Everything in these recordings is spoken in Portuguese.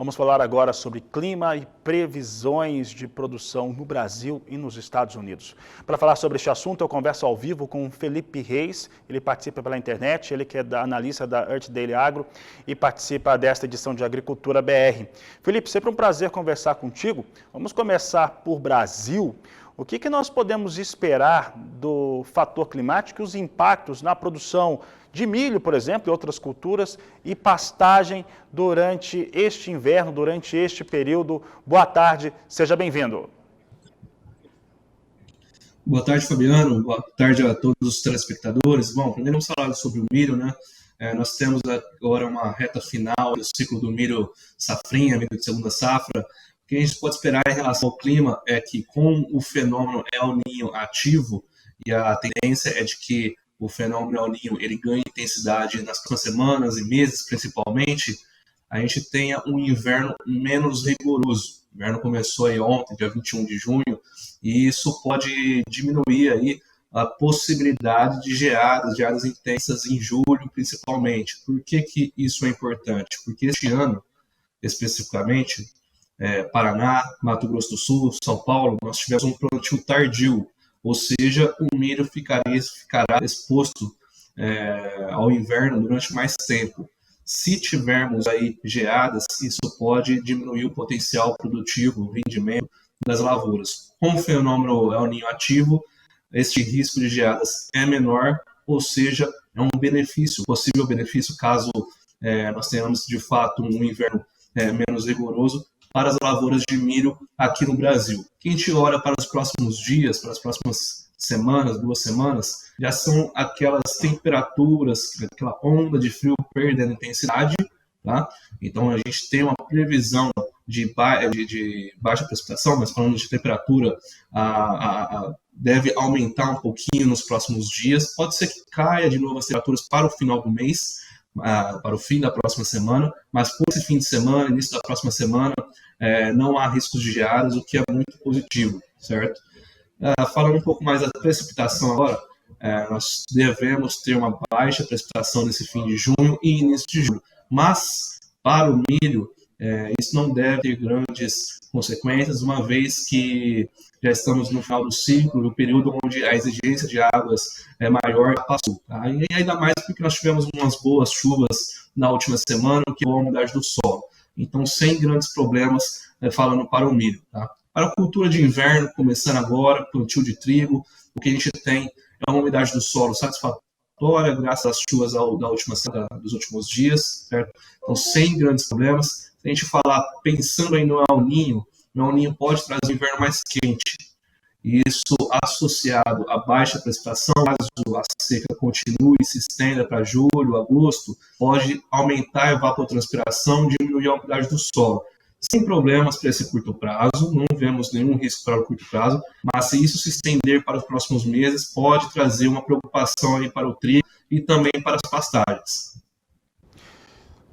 Vamos falar agora sobre clima e previsões de produção no Brasil e nos Estados Unidos. Para falar sobre este assunto, eu converso ao vivo com Felipe Reis. Ele participa pela internet, ele que é analista da Earth Daily Agro e participa desta edição de Agricultura BR. Felipe, sempre um prazer conversar contigo. Vamos começar por Brasil. O que nós podemos esperar do fator climático e os impactos na produção de milho, por exemplo, e outras culturas, e pastagem durante este inverno, durante este período? Boa tarde, seja bem-vindo. Boa tarde, Fabiano. Boa tarde a todos os telespectadores. Bom, primeiro vamos falar sobre o milho, né? Nós temos agora uma reta final do ciclo do milho safrinha, milho de segunda safra. O que a gente pode esperar em relação ao clima é que, com o fenômeno El Niño ativo, e a tendência é de que o fenômeno El Niño ele ganhe intensidade nas próximas semanas e meses, principalmente, a gente tenha um inverno menos rigoroso. O inverno começou aí ontem, dia 21 de junho, e isso pode diminuir aí a possibilidade de geadas intensas em julho, principalmente. Por que isso é importante? Porque este ano, especificamente, Paraná, Mato Grosso do Sul, São Paulo, nós tivemos um plantio tardio, ou seja, o milho ficará exposto ao inverno durante mais tempo. Se tivermos aí geadas, isso pode diminuir o potencial produtivo, o rendimento das lavouras. Com o fenômeno El Niño ativo, este risco de geadas é menor, ou seja, é um benefício, possível benefício caso nós tenhamos de fato um inverno menos rigoroso para as lavouras de milho aqui no Brasil. Que a gente olha para os próximos dias, para as próximas semanas, 2 semanas, já são aquelas temperaturas, aquela onda de frio perdendo intensidade, tá? Então a gente tem uma previsão de baixa precipitação, mas falando de temperatura, deve aumentar um pouquinho nos próximos dias. Pode ser que caia de novo as temperaturas para o final do mês, para o fim da próxima semana, mas por esse fim de semana, início da próxima semana, não há riscos de geadas, o que é muito positivo, certo? Falando um pouco mais da precipitação agora, nós devemos ter uma baixa precipitação nesse fim de junho e início de julho, mas para o milho, isso não deve ter grandes consequências, uma vez que já estamos no final do ciclo, no período onde a exigência de águas é maior, passou. Tá? E ainda mais porque nós tivemos umas boas chuvas na última semana, que é a umidade do solo. Então, sem grandes problemas, falando para o milho. Tá? Para a cultura de inverno, começando agora, plantio de trigo, o que a gente tem é uma umidade do solo satisfatória, graças às chuvas dos últimos dias, certo? Então, sem grandes problemas. Se a gente falar, pensando aí no El Niño, o El Niño pode trazer um inverno mais quente. Isso associado à baixa precipitação, caso a seca continue e se estenda para julho, agosto, pode aumentar a evapotranspiração e diminuir a umidade do solo. Sem problemas para esse curto prazo, não vemos nenhum risco para o curto prazo, mas se isso se estender para os próximos meses, pode trazer uma preocupação aí para o trigo e também para as pastagens.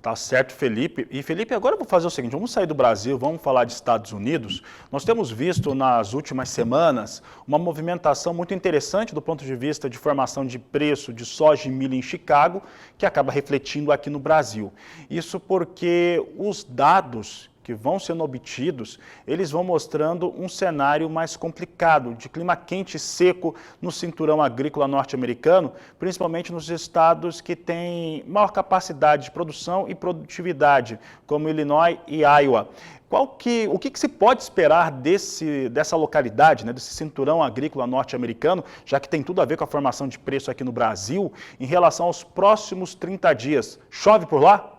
Tá certo, Felipe. E, Felipe, agora eu vou fazer o seguinte, vamos sair do Brasil, vamos falar de Estados Unidos. Nós temos visto nas últimas semanas uma movimentação muito interessante do ponto de vista de formação de preço de soja e milho em Chicago, que acaba refletindo aqui no Brasil. Isso porque os dados que vão sendo obtidos, eles vão mostrando um cenário mais complicado, de clima quente e seco no cinturão agrícola norte-americano, principalmente nos estados que têm maior capacidade de produção e produtividade, como Illinois e Iowa. O que se pode esperar dessa localidade, né, desse cinturão agrícola norte-americano, já que tem tudo a ver com a formação de preço aqui no Brasil, em relação aos próximos 30 dias? Chove por lá?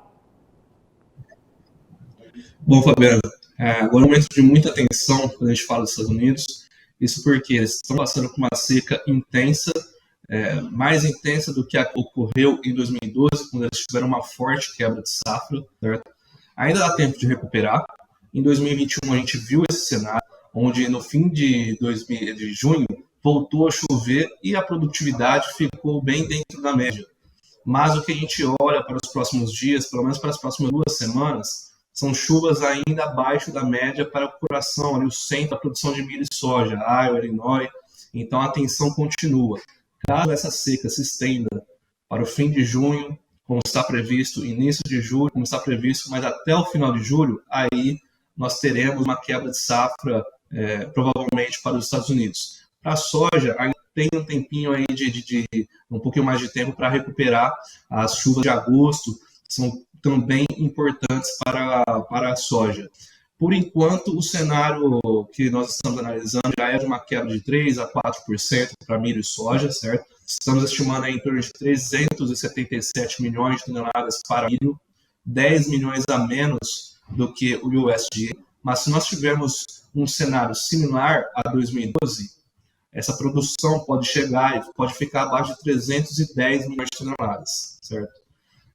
Bom, Fabiano, agora é um momento de muita atenção quando a gente fala dos Estados Unidos, isso porque eles estão passando por uma seca intensa, mais intensa do que ocorreu em 2012, quando eles tiveram uma forte quebra de safra, certo? Ainda dá tempo de recuperar. Em 2021 a gente viu esse cenário, onde no fim de junho voltou a chover e a produtividade ficou bem dentro da média. Mas o que a gente olha para os próximos dias, pelo menos para as próximas 2 semanas, são chuvas ainda abaixo da média para o coração, ali o centro da produção de milho e soja, Iowa, Illinois. Então a tensão continua. Caso essa seca se estenda para o fim de junho, como está previsto início de julho, como está previsto, mas até o final de julho, aí nós teremos uma quebra de safra, provavelmente para os Estados Unidos. Para a soja, ainda tem um tempinho aí um pouquinho mais de tempo para recuperar. As chuvas de agosto são também importantes para a soja. Por enquanto, o cenário que nós estamos analisando já é de uma quebra de 3% a 4% para milho e soja, certo? Estamos estimando aí em torno de 377 milhões de toneladas para milho, 10 milhões a menos do que o USDA. Mas se nós tivermos um cenário similar a 2012, essa produção pode chegar e pode ficar abaixo de 310 milhões de toneladas, certo?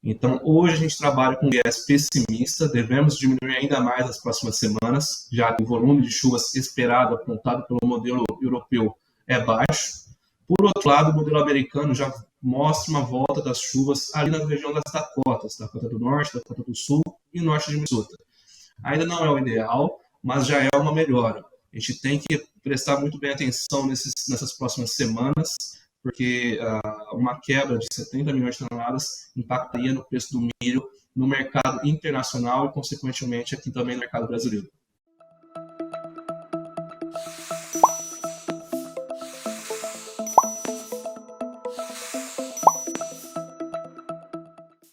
Então, hoje a gente trabalha com viés pessimista, devemos diminuir ainda mais nas próximas semanas, já que o volume de chuvas esperado, apontado pelo modelo europeu, é baixo. Por outro lado, o modelo americano já mostra uma volta das chuvas ali na região das Dakotas, Dakota do Norte, Dakota do Sul e norte de Minnesota. Ainda não é o ideal, mas já é uma melhora. A gente tem que prestar muito bem atenção nessas próximas semanas, porque uma quebra de 70 milhões de toneladas impactaria no preço do milho no mercado internacional e, consequentemente, aqui também no mercado brasileiro.